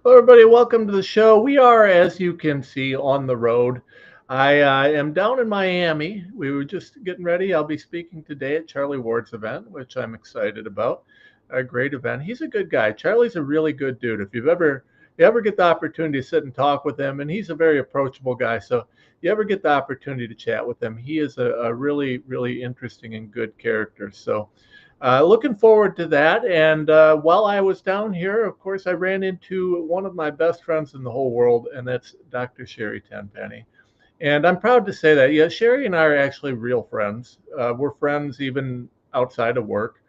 Hello, everybody. Welcome to the show. We are, as you can see, on the road. I am down in Miami. We were just getting ready. I'll be speaking today at Charlie Ward's event, which I'm excited about. A great event. He's a good guy. Charlie's a really good dude. If you ever get the opportunity to sit and talk with him, and he's a very approachable guy. So you ever get the opportunity to chat with him, he is a really, really interesting and good character. So looking forward to that. And while I was down here, of course, I ran into one of my best friends in the whole world, and that's Dr. Sherri Tenpenny. And I'm proud to say that, yeah, Sherri and I are actually real friends. We're friends even outside of work.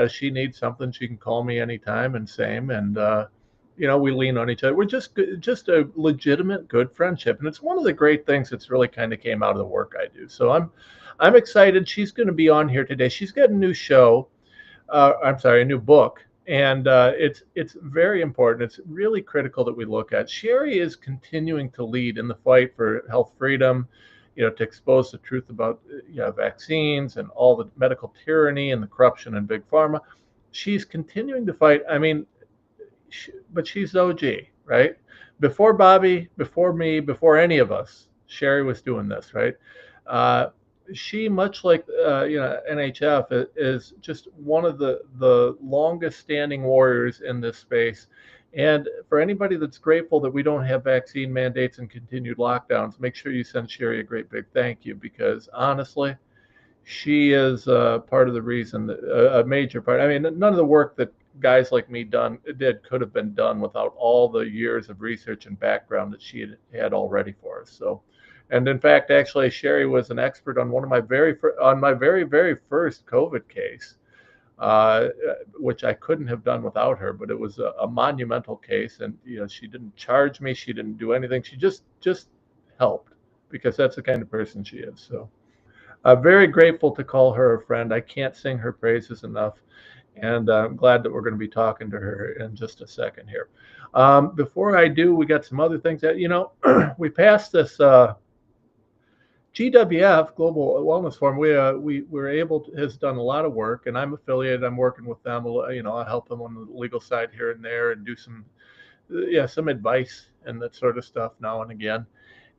She needs something, she can call me anytime, and same. And we lean on each other. We're just a legitimate good friendship, and it's one of the great things that's really kind of came out of the work I do. So I'm excited. She's going to be on here today. She's got a new show. I'm sorry, a new book, and it's very important. It's really critical that we look at. Sherri is continuing to lead in the fight for health freedom, to expose the truth about vaccines and all the medical tyranny and the corruption in big pharma. She's continuing to fight. I mean, but she's OG, right? Before Bobby, before me, before any of us, Sherri was doing this, right? Uh, she, much like NHF, is just one of the longest standing warriors in this space. And for anybody that's grateful that we don't have vaccine mandates and continued lockdowns, make sure you send Sherri a great big thank you, because honestly, she is part of the reason, a major part. I mean, none of the work that guys like me could have been done without all the years of research and background that she had already for us. So, and in fact, actually, Sherri was an expert on my very first COVID case, uh, which I couldn't have done without her. But it was a monumental case, and she didn't charge me, she didn't do anything, she just helped, because that's the kind of person she is. So. Very grateful to call her a friend. I can't sing her praises enough, and I'm glad that we're going to be talking to her in just a second here. Before I do, we got some other things that we passed this GWF Global Wellness Forum. We were able to, has done a lot of work, and I'm affiliated. I'm working with them. I help them on the legal side here and there, and do some advice and that sort of stuff now and again,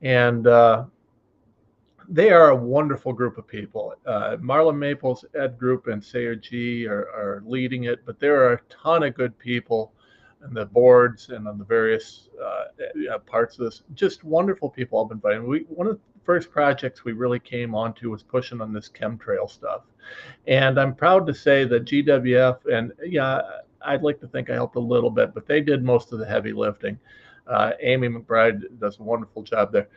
and. They are a wonderful group of people. Marlon Maples, Ed Group, and Sayer G are leading it, but there are a ton of good people on the boards and on the various parts of this. Just wonderful people I've been inviting. One of the first projects we really came onto was pushing on this chemtrail stuff. And I'm proud to say that GWF, and I'd like to think I helped a little bit, but they did most of the heavy lifting. Amy McBride does a wonderful job there.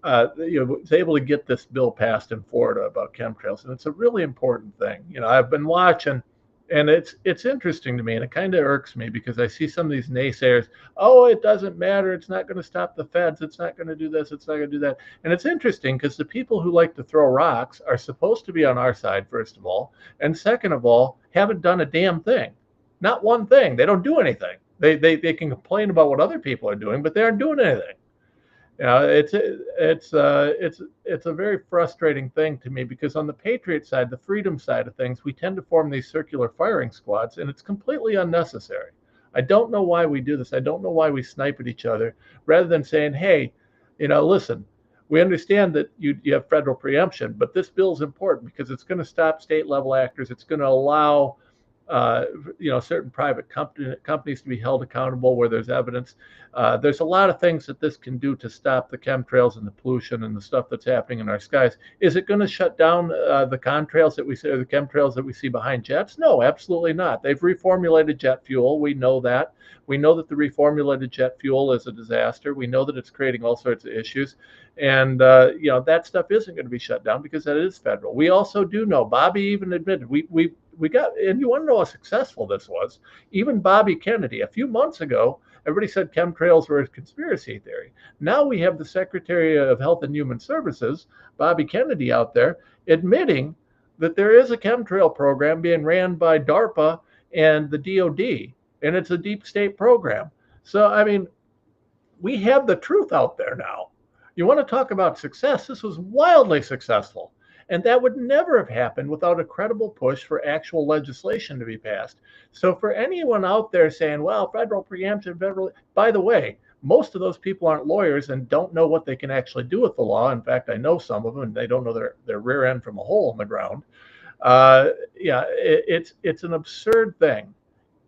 Was able to get this bill passed in Florida about chemtrails, and it's a really important thing. I've been watching, and it's interesting to me, and it kind of irks me, because I see some of these naysayers. Oh, it doesn't matter. It's not going to stop the feds. It's not going to do this. It's not going to do that. And it's interesting, because the people who like to throw rocks are supposed to be on our side, first of all, and second of all, haven't done a damn thing. Not one thing. They don't do anything. They can complain about what other people are doing, but they aren't doing anything. It's a very frustrating thing to me, because on the patriot side, the freedom side of things, we tend to form these circular firing squads, and it's completely unnecessary. I don't know why we do this. I don't know why we snipe at each other, rather than saying, hey, listen, we understand that you have federal preemption, but this bill is important because it's going to stop state level actors. It's going to allow certain private companies to be held accountable where there's evidence. There's a lot of things that this can do to stop the chemtrails and the pollution and the stuff that's happening in our skies. Is it going to shut down the contrails that we see, or the chemtrails that we see behind jets? No, absolutely not. They've reformulated jet fuel. We know that. We know that the reformulated jet fuel is a disaster. We know that it's creating all sorts of issues. And, that stuff isn't going to be shut down, because that is federal. We also do know, Bobby even admitted, we got, and you want to know how successful this was. Even Bobby Kennedy, a few months ago, everybody said chemtrails were a conspiracy theory. Now we have the Secretary of Health and Human Services, Bobby Kennedy, out there admitting that there is a chemtrail program being ran by DARPA and the DOD, and it's a deep state program. So, I mean, we have the truth out there now. You want to talk about success? This was wildly successful. And that would never have happened without a credible push for actual legislation to be passed. So for anyone out there saying, well, federal preemption, by the way, most of those people aren't lawyers and don't know what they can actually do with the law. In fact, I know some of them, and they don't know their rear end from a hole in the ground. It's an absurd thing.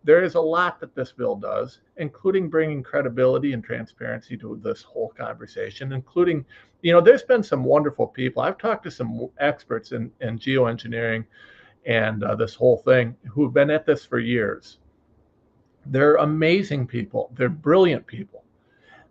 There is a lot that this bill does, including bringing credibility and transparency to this whole conversation, including, there's been some wonderful people. I've talked to some experts in geoengineering and this whole thing who've been at this for years. They're amazing people. They're brilliant people,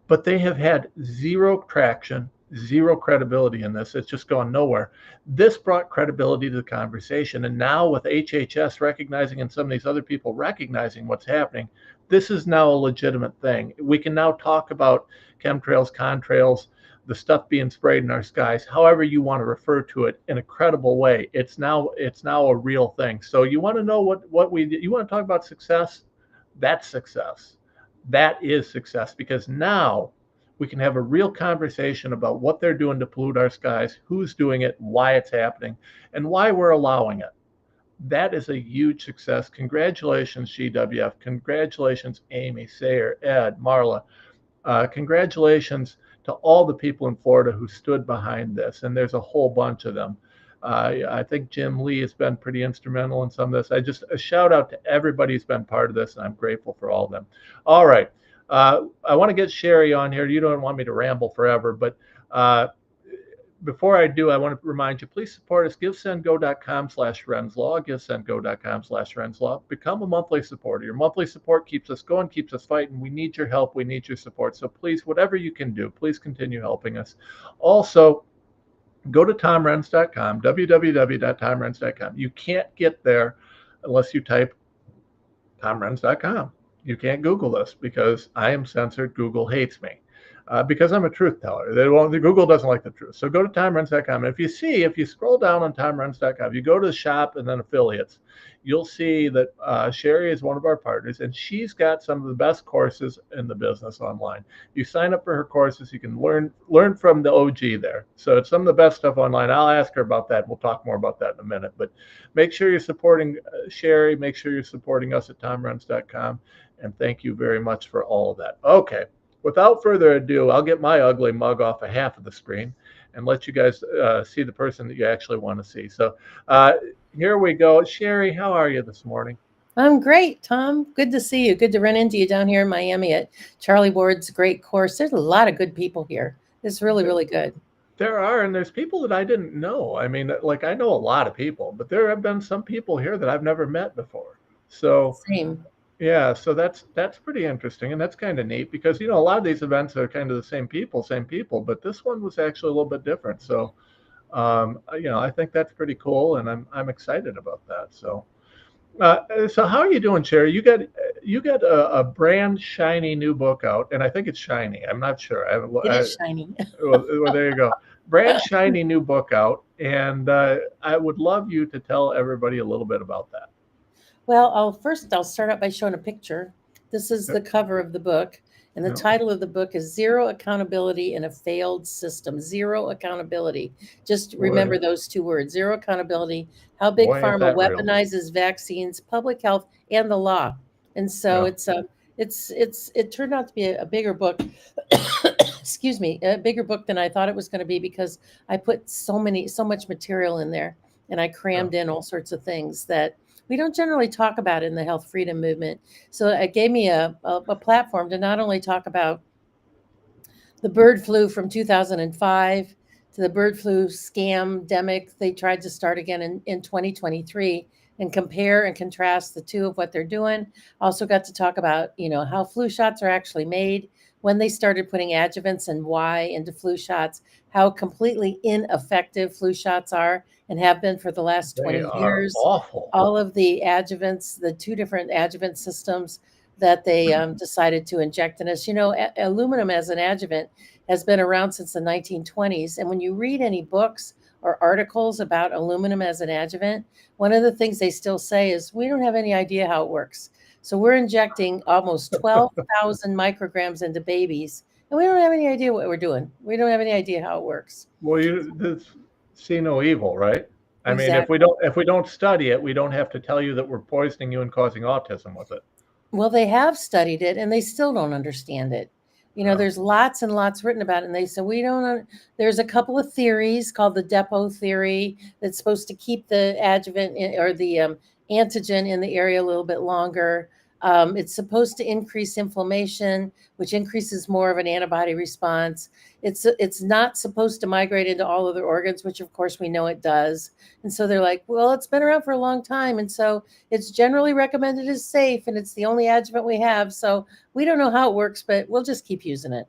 but they have had zero traction, zero credibility in this. It's just gone nowhere. This brought credibility to the conversation. And now with HHS recognizing and some of these other people recognizing what's happening, this is now a legitimate thing. We can now talk about chemtrails, contrails, the stuff being sprayed in our skies, however you want to refer to it, in a credible way. It's now a real thing. So you want to know you want to talk about success? That's success. That is success, because now we can have a real conversation about what they're doing to pollute our skies, who's doing it, why it's happening, and why we're allowing it. That is a huge success. Congratulations, GWF. Congratulations, Amy, Sayer, Ed, Marla. Congratulations to all the people in Florida who stood behind this, and there's a whole bunch of them. I think Jim Lee has been pretty instrumental in some of this. A shout out to everybody who's been part of this, and I'm grateful for all of them. All right. I want to get Sherri on here. You don't want me to ramble forever, but before I do, I want to remind you, please support us. GiveSendGo.com/Renslaw. GiveSendGo.com/Renslaw. Become a monthly supporter. Your monthly support keeps us going, keeps us fighting. We need your help. We need your support. So please, whatever you can do, please continue helping us. Also, go to TomRenz.com, www.TomRenz.com. You can't get there unless you type TomRenz.com. You can't Google this because I am censored. Google hates me because I'm a truth teller. Google doesn't like the truth. So go to TomRenz.com. And if you scroll down on TomRenz.com, you go to the shop and then affiliates, you'll see that Sherri is one of our partners, and she's got some of the best courses in the business online. You sign up for her courses, you can learn from the OG there. So it's some of the best stuff online. I'll ask her about that. We'll talk more about that in a minute. But make sure you're supporting Sherri. Make sure you're supporting us at TomRenz.com. And thank you very much for all of that. Okay, without further ado, I'll get my ugly mug off of half of the screen and let you guys see the person that you actually want to see. So here we go. Sherri, how are you this morning? I'm great, Tom. Good to see you. Good to run into you down here in Miami at Charlie Ward's great course. There's a lot of good people here. It's really, really good. There are, and there's people that I didn't know. I mean, like, I know a lot of people, but there have been some people here that I've never met before. So same. Yeah, so that's pretty interesting, and that's kind of neat because a lot of these events are kind of the same people, but this one was actually a little bit different. So, I think that's pretty cool, and I'm excited about that. So, so how are you doing, Sherri? You got a brand shiny new book out, and I think it's shiny. I'm not sure. It is shiny. Well, there you go. Brand shiny new book out, and I would love you to tell everybody a little bit about that. Well, I'll start out by showing a picture. This is the cover of the book, and the title of the book is Zero Accountability in a Failed System. Zero accountability. Just remember those two words. Zero accountability. How big pharma weaponizes vaccines, public health, and the law. And so it turned out to be a bigger book. Excuse me, a bigger book than I thought it was going to be because I put so much material in there, and I crammed in all sorts of things that we don't generally talk about in the health freedom movement. So it gave me a platform to not only talk about the bird flu from 2005 to the bird flu scam-demic they tried to start again in 2023 and compare and contrast the two of what they're doing. Also got to talk about, how flu shots are actually made, when they started putting adjuvants and why into flu shots, how completely ineffective flu shots are and have been for the last 20 years. Awful. All of the adjuvants, the two different adjuvant systems that they decided to inject in us. Aluminum as an adjuvant has been around since the 1920s. And when you read any books or articles about aluminum as an adjuvant, one of the things they still say is, we don't have any idea how it works. So we're injecting almost 12,000 micrograms into babies, and we don't have any idea what we're doing. We don't have any idea how it works. Well, see no evil, right? I mean, Exactly. if we don't study it, we don't have to tell you that we're poisoning you and causing autism with it. Well, they have studied it and they still don't understand it. Yeah. There's lots and lots written about it. And they said, we don't, there's a couple of theories called the depot theory that's supposed to keep the adjuvant or the antigen in the area a little bit longer. It's supposed to increase inflammation, which increases more of an antibody response. It's not supposed to migrate into all other organs, which of course we know it does. And so they're like, well, it's been around for a long time. And so it's generally recommended as safe, and it's the only adjuvant we have. So we don't know how it works, but we'll just keep using it.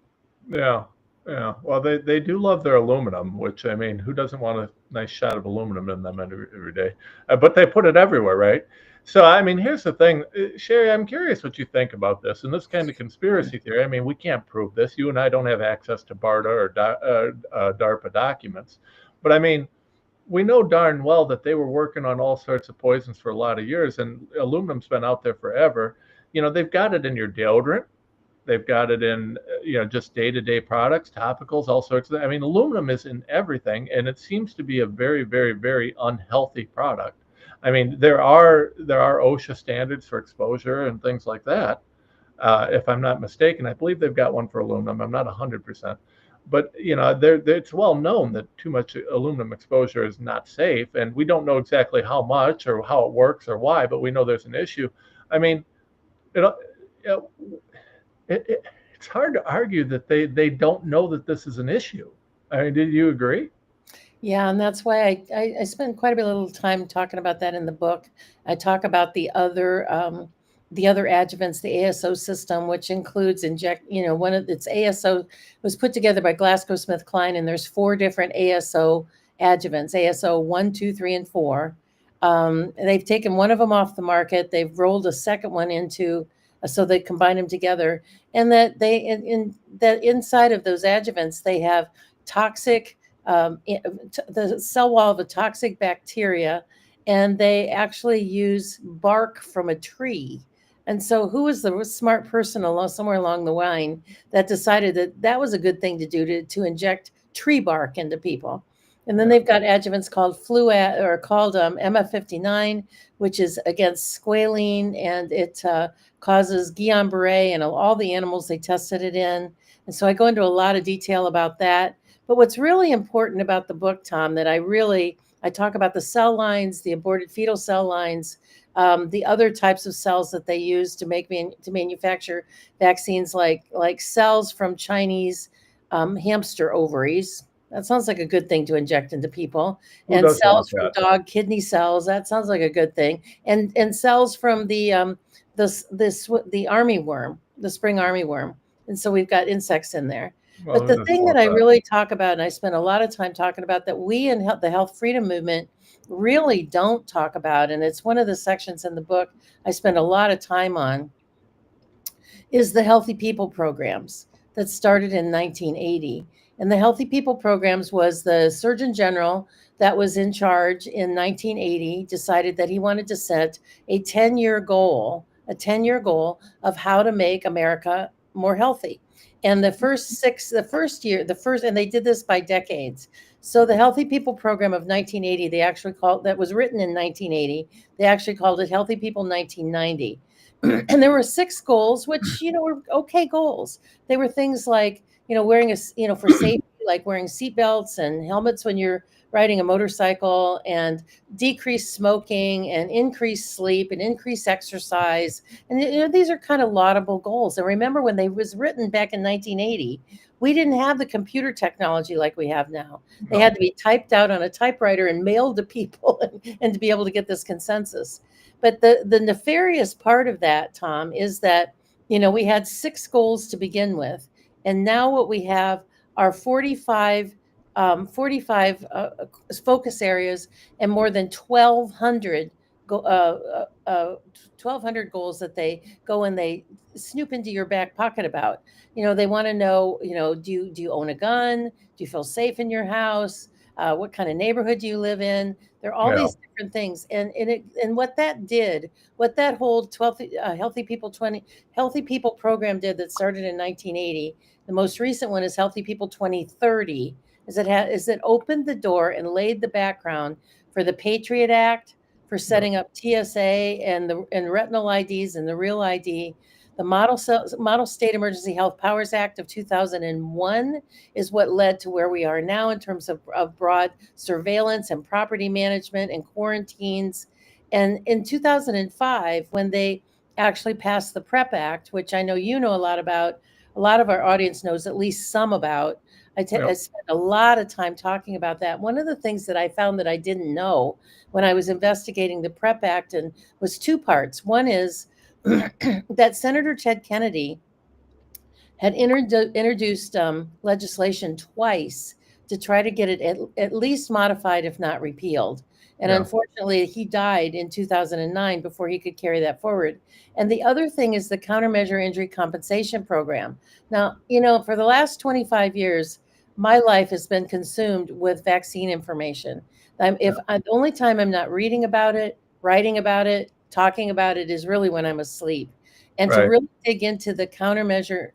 Yeah. Yeah. Well, they do love their aluminum, which, I mean, who doesn't want a nice shot of aluminum in them every day? But they put it everywhere, right? So, I mean, here's the thing, Sherri, I'm curious what you think about this and this kind of conspiracy theory. I mean, we can't prove this. You and I don't have access to BARDA or DARPA documents. But I mean, we know darn well that they were working on all sorts of poisons for a lot of years, and aluminum's been out there forever. They've got it in your deodorant. They've got it in, just day-to-day products, topicals, all sorts of. I mean, aluminum is in everything, and it seems to be a very, very, very unhealthy product. I mean, there are OSHA standards for exposure and things like that. If I'm not mistaken, I believe they've got one for aluminum. I'm not 100%, but it's well known that too much aluminum exposure is not safe, and we don't know exactly how much or how it works or why, but we know there's an issue. I mean, it, it's hard to argue that they don't know that this is an issue. I mean, did you agree? Yeah, and that's why I spend quite a bit of little time talking about that in the book. I talk about the other adjuvants, the ASO system, which includes one of its ASO was put together by GlaxoSmithKline, and there's 4 different ASO adjuvants, ASO 1, 2, 3, and 4. And they've taken one of them off the market. They've rolled a second one into, so they combine them together, and that that inside of those adjuvants they have toxic the cell wall of a toxic bacteria, and they actually use bark from a tree. And so, who was the smart person somewhere along the line that decided that that was a good thing to do to inject tree bark into people? And then they've got adjuvants called MF59, which is against squalene, and it causes Guillain-Barré and all the animals they tested it in. And so I go into a lot of detail about that. But what's really important about the book, Tom, that I talk about the cell lines, the aborted fetal cell lines, the other types of cells that they use to manufacture vaccines, like cells from Chinese hamster ovaries. That sounds like a good thing to inject into people. Who And does want cells from that? dog kidney cells. That sounds like a good thing. And cells from the army worm, the spring army worm. And so we've got insects in there. Well, But who the doesn't thing that want I that? really talk about, and I spend a lot of time talking about, that we in the health freedom movement really don't talk about, and it's one of the sections in the book I spend a lot of time on, is the Healthy People programs that started in 1980. And the Healthy People programs was the Surgeon General that was in charge in 1980 decided that he wanted to set a 10-year goal of how to make America more healthy. And and they did this by decades. So the Healthy People program of 1980, that was written in 1980, they actually called it Healthy People 1990. And there were 6 goals, which, were okay goals. They were things like, wearing for safety, like wearing seatbelts and helmets when you're riding a motorcycle, and decrease smoking and increase sleep and increase exercise. And, these are kind of laudable goals. And remember, when they was written back in 1980, we didn't have the computer technology like we have now. They had to be typed out on a typewriter and mailed to people and to be able to get this consensus. But the nefarious part of that, Tom, is that, we had 6 goals to begin with. And now what we have are 45 focus areas and more than 1,200 goals that they go and they snoop into your back pocket about. They want to know, do you own a gun? Do you feel safe in your house? What kind of neighborhood do you live in? There are all these different things. And what that whole 12 Healthy People program did, that started in 1980. The most recent one is Healthy People 2030. is it opened the door and laid the background for the Patriot Act, for setting up TSA and retinal IDs and the Real ID. The Model State Emergency Health Powers Act of 2001 is what led to where we are now in terms of broad surveillance and property management and quarantines. And in 2005, when they actually passed the PrEP Act, which I know you know a lot about, a lot of our audience knows at least some about. I spent a lot of time talking about that. One of the things that I found that I didn't know when I was investigating the PrEP Act and was two parts. One is that Senator Ted Kennedy had introduced legislation twice to try to get it at least modified, if not repealed. And unfortunately, he died in 2009 before he could carry that forward. And the other thing is the Countermeasure Injury Compensation Program. Now, for the last 25 years, my life has been consumed with vaccine information. The only time I'm not reading about it, writing about it, talking about it is really when I'm asleep. And to really dig into the Countermeasure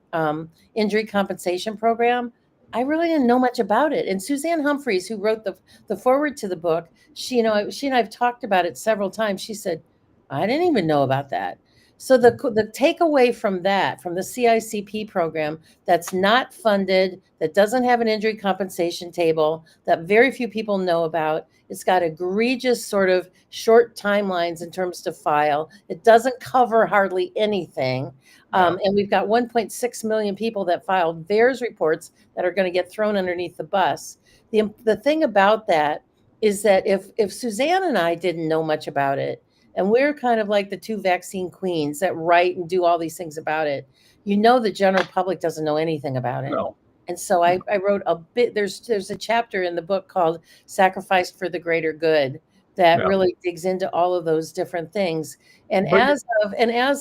Injury Compensation Program, I really didn't know much about it. And Suzanne Humphreys, who wrote the foreword to the book, she and I've talked about it several times. She said, I didn't even know about that. So the takeaway from that, from the CICP program, that's not funded, that doesn't have an injury compensation table, that very few people know about. It's got egregious sort of short timelines in terms to file. It doesn't cover hardly anything. And we've got 1.6 million people that filed VAERS reports that are going to get thrown underneath the bus. The thing about that is that if Suzanne and I didn't know much about it, and we're kind of like the two vaccine queens that write and do all these things about it, the general public doesn't know anything about it. No. And so I wrote a bit, there's a chapter in the book called Sacrifice for the Greater Good that really digs into all of those different things. And as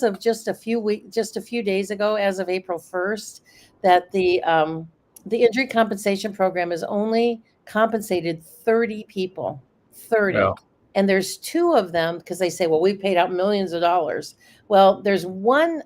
of just a few days ago, as of April 1st, that the injury compensation program has only compensated 30 people, 30. Yeah. And there's two of them, because they say, well, we paid out millions of dollars. Well, there's one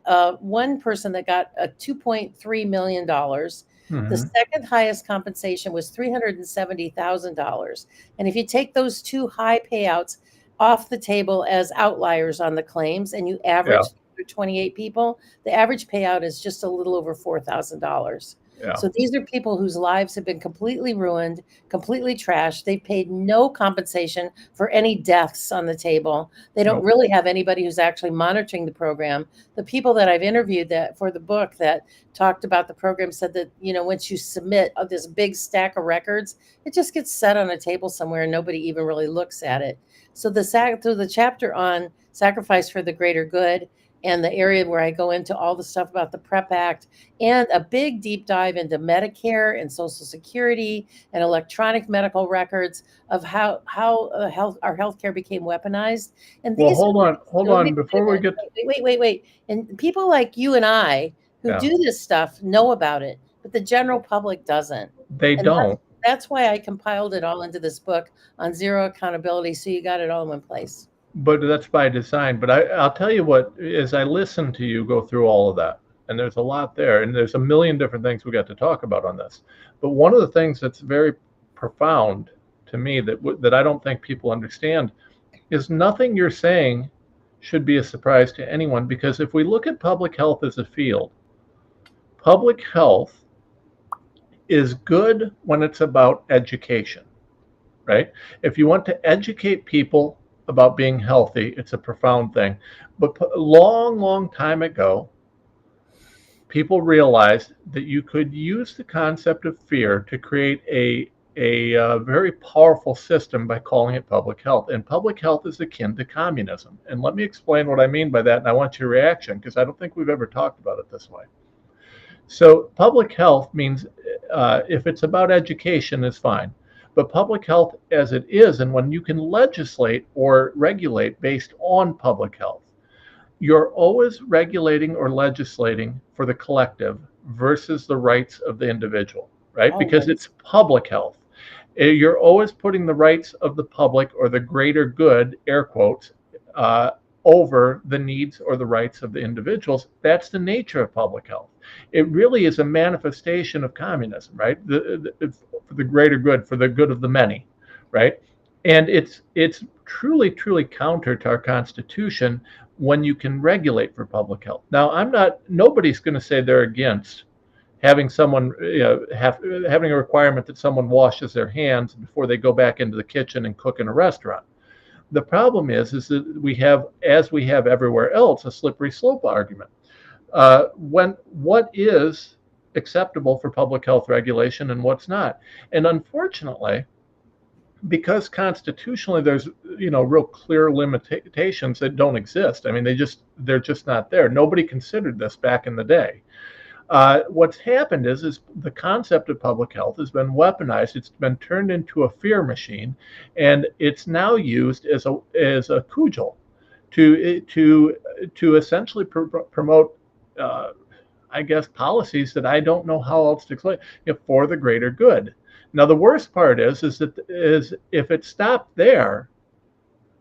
person that got a $2.3 million. Mm-hmm. The second highest compensation was $370,000. And if you take those two high payouts off the table as outliers on the claims and you average 28 people, the average payout is just a little over $4,000. Yeah. So these are people whose lives have been completely ruined, completely trashed. They've paid no compensation for any deaths on the table. They don't really have anybody who's actually monitoring the program. The people that I've interviewed that for the book that talked about the program said that, once you submit this big stack of records, it just gets set on a table somewhere and nobody even really looks at it. So the chapter on Sacrifice for the Greater Good and the area where I go into all the stuff about the PrEP Act and a big deep dive into Medicare and Social Security and electronic medical records of how our healthcare became weaponized. And these hold on before we get wait. And people like you and I who do this stuff know about it, but the general public doesn't. They don't. That's why I compiled it all into this book on zero accountability, so you got it all in one place. But that's by design. But I'll tell you what, as I listen to you go through all of that, and there's a lot there, and there's a million different things we got to talk about on this. But one of the things that's very profound to me that I don't think people understand is nothing you're saying should be a surprise to anyone. Because if we look at public health as a field, public health is good when it's about education, right? If you want to educate people about being healthy, it's a profound thing. But long time ago, people realized that you could use the concept of fear to create a very powerful system by calling it public health. And public health is akin to communism. And let me explain what I mean by that. And I want your reaction, because I don't think we've ever talked about it this way. So public health means if it's about education, is fine. But public health as it is, and when you can legislate or regulate based on public health, you're always regulating or legislating for the collective versus the rights of the individual, right? Because it's public health. You're always putting the rights of the public or the greater good, air quotes, over the needs or the rights of the individuals. That's the nature of public health. It really is a manifestation of communism, right? for the greater good, for the good of the many, right? And it's truly, truly counter to our Constitution when you can regulate for public health. Now, nobody's going to say they're against having someone, having a requirement that someone washes their hands before they go back into the kitchen and cook in a restaurant. The problem is that we have, as we have everywhere else, a slippery slope argument. What is acceptable for public health regulation and what's not? And unfortunately, because constitutionally there's real clear limitations that don't exist. I mean, they're just not there. Nobody considered this back in the day. What's happened is the concept of public health has been weaponized. It's been turned into a fear machine, and it's now used as a cudgel to essentially promote, I guess, policies that I don't know how else to explain, for the greater good. Now, the worst part is if it stopped there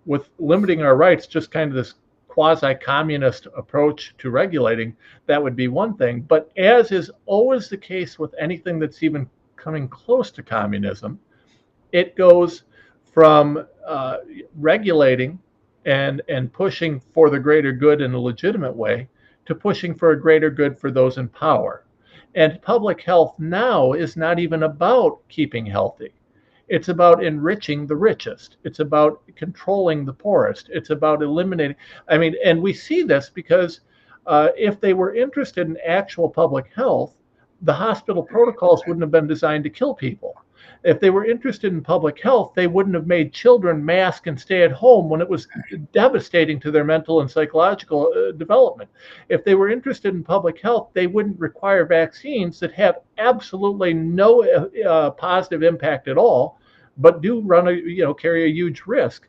with limiting our rights, just kind of this quasi-communist approach to regulating, that would be one thing. But as is always the case with anything that's even coming close to communism, it goes from regulating and pushing for the greater good in a legitimate way to pushing for a greater good for those in power. And public health now is not even about keeping healthy. It's about enriching the richest. It's about controlling the poorest. It's about eliminating. I mean, and we see this because if they were interested in actual public health, the hospital protocols wouldn't have been designed to kill people. If they were interested in public health, they wouldn't have made children mask and stay at home when it was devastating to their mental and psychological development. If they were interested in public health, they wouldn't require vaccines that have absolutely no positive impact at all, but do carry a huge risk.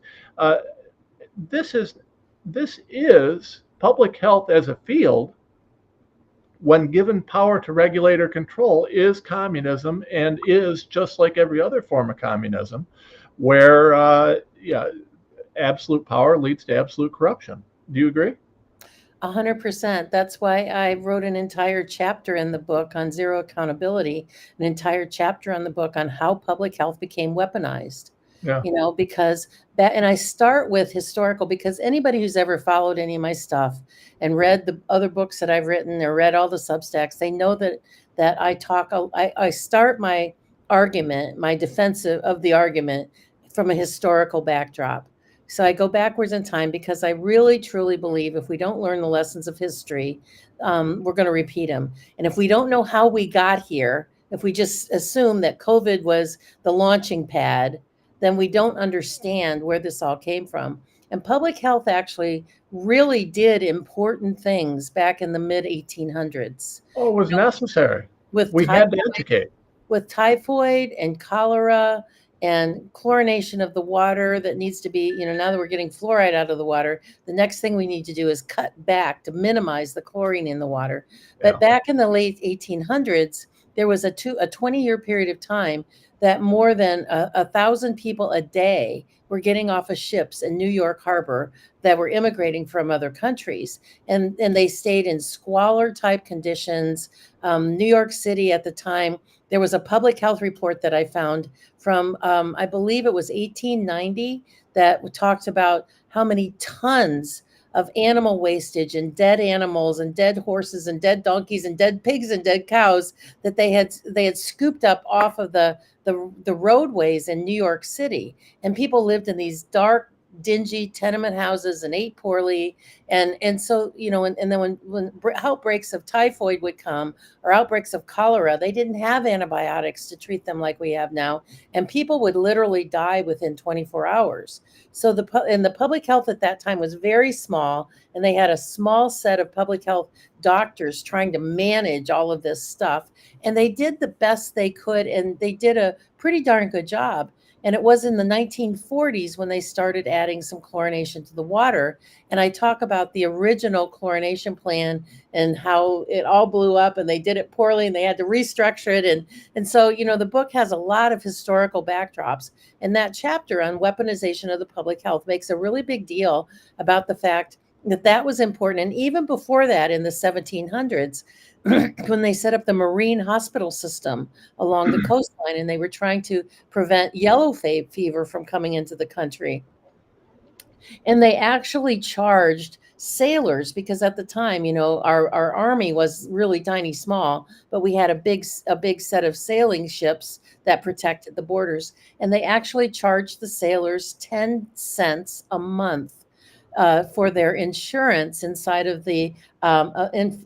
This is public health as a field, when given power to regulate or control, is communism, and is just like every other form of communism, where absolute power leads to absolute corruption. Do you agree? 100%. That's why I wrote an entire chapter in the book on zero accountability, an entire chapter on the book on how public health became weaponized. Yeah. Because that, and I start with historical, because anybody who's ever followed any of my stuff and read the other books that I've written or read all the Substacks, they know that I start my argument, my defensive of the argument, from a historical backdrop. So I go backwards in time because I really, truly believe if we don't learn the lessons of history, we're going to repeat them. And if we don't know how we got here, if we just assume that COVID was the launching pad, then we don't understand where this all came from. And public health actually really did important things back in the mid 1800s. Oh, it was necessary. We had to educate. With typhoid and cholera and chlorination of the water that needs to be, now that we're getting fluoride out of the water, the next thing we need to do is cut back to minimize the chlorine in the water. Yeah. But back in the late 1800s, there was a 20-year period of time that more than 1,000 people a day were getting off of ships in New York Harbor that were immigrating from other countries. And they stayed in squalor type conditions. New York City at the time, there was a public health report that I found from, I believe it was 1890, that talked about how many tons of animal wastage and dead animals and dead horses and dead donkeys and dead pigs and dead cows that they had scooped up off of the roadways in New York City. And people lived in these dark, dingy tenement houses and ate poorly. And so, and then when outbreaks of typhoid would come, or outbreaks of cholera, they didn't have antibiotics to treat them like we have now. And people would literally die within 24 hours. So the public health at that time was very small, and they had a small set of public health doctors trying to manage all of this stuff. And they did the best they could, and they did a pretty darn good job. And it was in the 1940s when they started adding some chlorination to the water. And I talk about the original chlorination plan and how it all blew up, and they did it poorly and they had to restructure it. And so, the book has a lot of historical backdrops. And that chapter on weaponization of the public health makes a really big deal about the fact that was important. And even before that, in the 1700s, when they set up the marine hospital system along the coastline, and they were trying to prevent yellow fever from coming into the country. And they actually charged sailors, because at the time, our army was really tiny small, but we had a big set of sailing ships that protected the borders. And they actually charged the sailors 10 cents a month for their insurance inside of the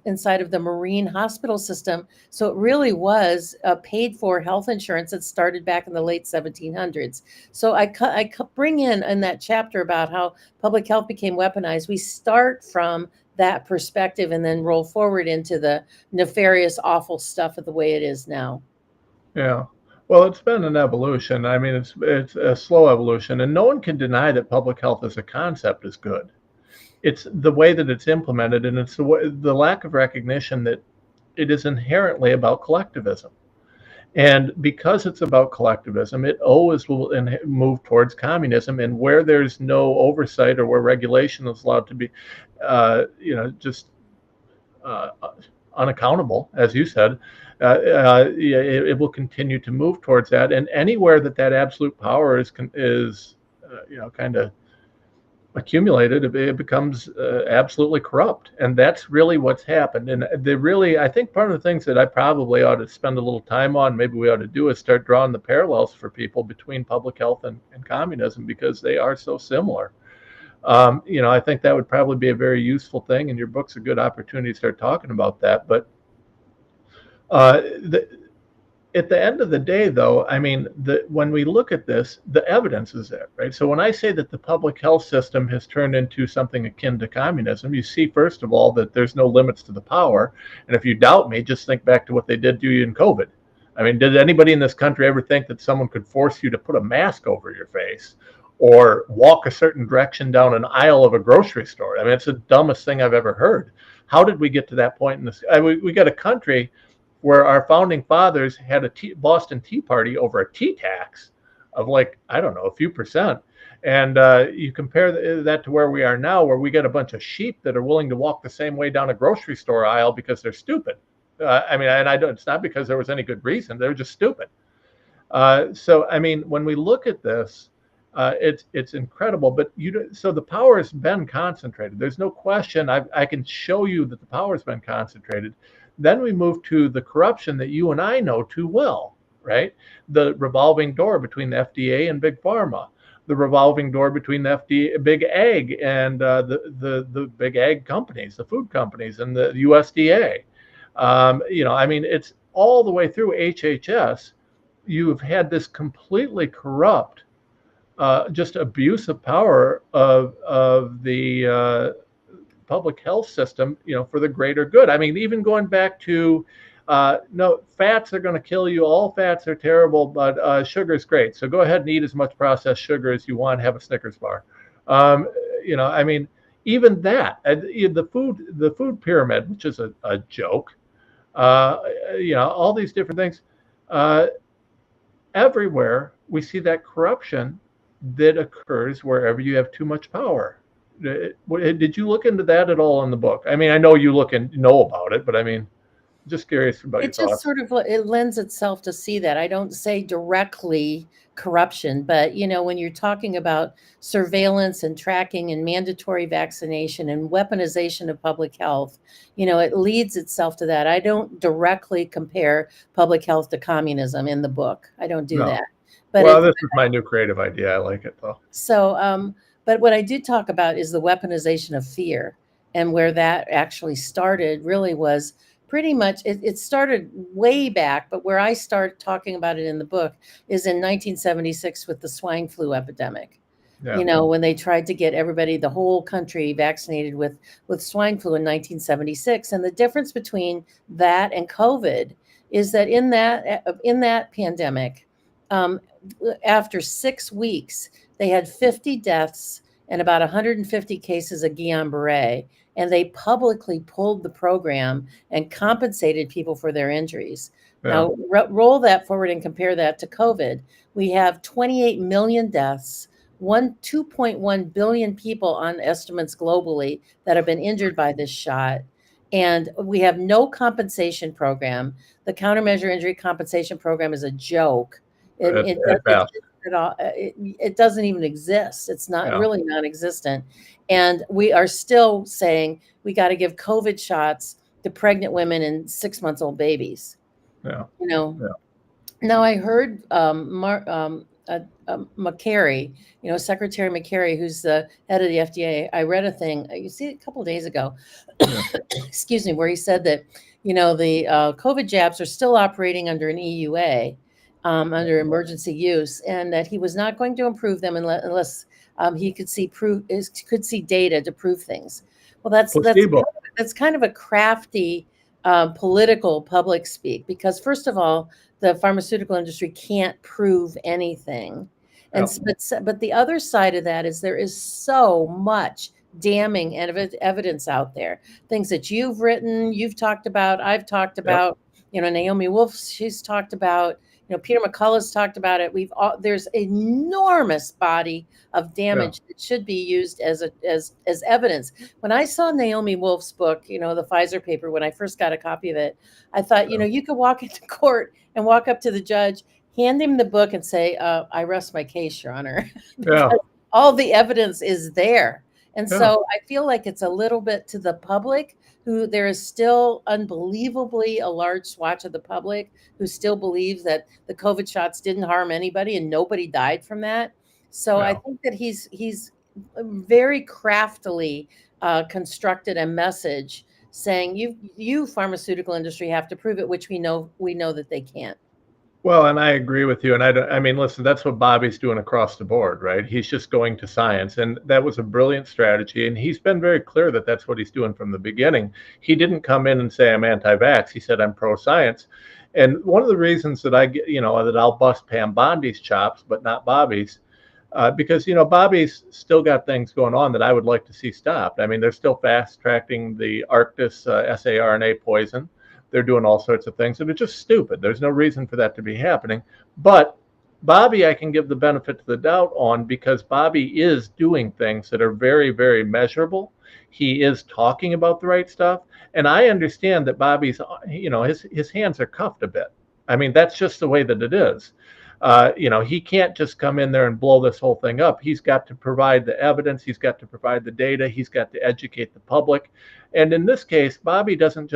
inside of the marine hospital system. So it really was paid for health insurance that started back in the late 1700s. So I bring in that chapter about how public health became weaponized. We start from that perspective and then roll forward into the nefarious, awful stuff of the way it is now. Yeah. Well, it's been an evolution. I mean, it's a slow evolution, and no one can deny that public health as a concept is good. It's the way that it's implemented, and it's the lack of recognition that it is inherently about collectivism. And because it's about collectivism, it always will move towards communism. And where there's no oversight, or where regulation is allowed to be, just unaccountable, as you said, it will continue to move towards that. And anywhere that absolute power is kind of accumulated, it becomes absolutely corrupt. And that's really what's happened. And I think part of the things that I probably ought to spend a little time on, maybe we ought to do, is start drawing the parallels for people between public health and communism, because they are so similar. I think that would probably be a very useful thing, and your book's a good opportunity to start talking about that. But at the end of the day, though, I mean, when we look at this, the evidence is there, right? So when I say that the public health system has turned into something akin to communism, you see, first of all, that there's no limits to the power. And if you doubt me, just think back to what they did to you in COVID. I mean, did anybody in this country ever think that someone could force you to put a mask over your face or walk a certain direction down an aisle of a grocery store? I mean, it's the dumbest thing I've ever heard. How did we get to that point in this? We got a country where our founding fathers had a Boston Tea Party over a tea tax of, like, I don't know, a few percent. And you compare that to where we are now, where we get a bunch of sheep that are willing to walk the same way down a grocery store aisle because they're stupid. It's not because there was any good reason. They're just stupid. So, I mean, when we look at this, it's incredible. But so the power has been concentrated. There's no question. I can show you that the power has been concentrated. Then we move to the corruption that you and I know too well, right? The revolving door between the FDA and Big Pharma, the revolving door between the FDA, Big Ag, and the Big Ag companies, the food companies, and the USDA. It's all the way through HHS. You've had this completely corrupt, just abuse of power of the public health system, for the greater good. I mean, even going back to, no, fats are going to kill you. All fats are terrible, but sugar is great. So go ahead and eat as much processed sugar as you want. Have a Snickers bar. Even that, the food pyramid, which is a joke. All these different things. Everywhere we see that corruption that occurs wherever you have too much power. Did you look into that at all in the book? I mean, I know you look and know about it, but I mean, just curious about your thoughts. It just sort of, it lends itself to see that. I don't say directly corruption, but when you're talking about surveillance and tracking and mandatory vaccination and weaponization of public health, it leads itself to that. I don't directly compare public health to communism in the book. I don't do that. But this is my new creative idea. I like it though. So, but what I do talk about is the weaponization of fear, and where that actually started really was pretty much, it started way back, but where I start talking about it in the book is in 1976 with the swine flu epidemic. Yeah. When they tried to get everybody, the whole country, vaccinated with swine flu in 1976. And the difference between that and COVID is that in that pandemic, after 6 weeks, they had 50 deaths and about 150 cases of Guillain-Barré, and they publicly pulled the program and compensated people for their injuries. Yeah. Now, roll that forward and compare that to COVID. We have 28 million deaths, 2.1 billion people on estimates globally that have been injured by this shot. And we have no compensation program. The countermeasure injury compensation program is a joke. It doesn't even exist. It's not really non-existent. And we are still saying we got to give COVID shots to pregnant women and 6-month-old babies. Yeah. Now I heard McCary, Secretary McCary, who's the head of the FDA. I read a thing, you see, a couple of days ago, excuse me, where he said that, the COVID jabs are still operating under an EUA, under emergency use, and that he was not going to improve them unless he could see data to prove things. Well, that's kind of a crafty political public speak, because first of all, the pharmaceutical industry can't prove anything. But the other side of that is there is so much damning evidence out there. Things that you've written, you've talked about, I've talked about, Naomi Wolf, she's talked about, Peter McCullough's talked about it. There's enormous body of damage that should be used as evidence. When I saw Naomi Wolf's book, the Pfizer paper, when I first got a copy of it, I thought, you could walk into court and walk up to the judge, hand him the book and say, I rest my case, Your Honor. All the evidence is there. And so I feel like it's a little bit to the public, who there is still unbelievably a large swatch of the public who still believes that the COVID shots didn't harm anybody and nobody died from that. So I think that he's very craftily constructed a message saying you pharmaceutical industry have to prove it, which we know that they can't. Well, and I agree with you. And I mean, listen, that's what Bobby's doing across the board, right? He's just going to science. And that was a brilliant strategy. And he's been very clear that that's what he's doing from the beginning. He didn't come in and say, I'm anti-vax. He said, I'm pro-science. And one of the reasons that I get, that I'll bust Pam Bondi's chops, but not Bobby's, because, Bobby's still got things going on that I would like to see stopped. I mean, they're still fast-tracking the Arctis saRNA poison. They're doing all sorts of things, and it's just stupid. There's no reason for that to be happening. But Bobby, I can give the benefit of the doubt on, because Bobby is doing things that are very, very measurable. He is talking about the right stuff. And I understand that Bobby's, his hands are cuffed a bit. I mean, that's just the way that it is. He can't just come in there and blow this whole thing up. He's got to provide the evidence. He's got to provide the data. He's got to educate the public. And in this case, Bobby doesn't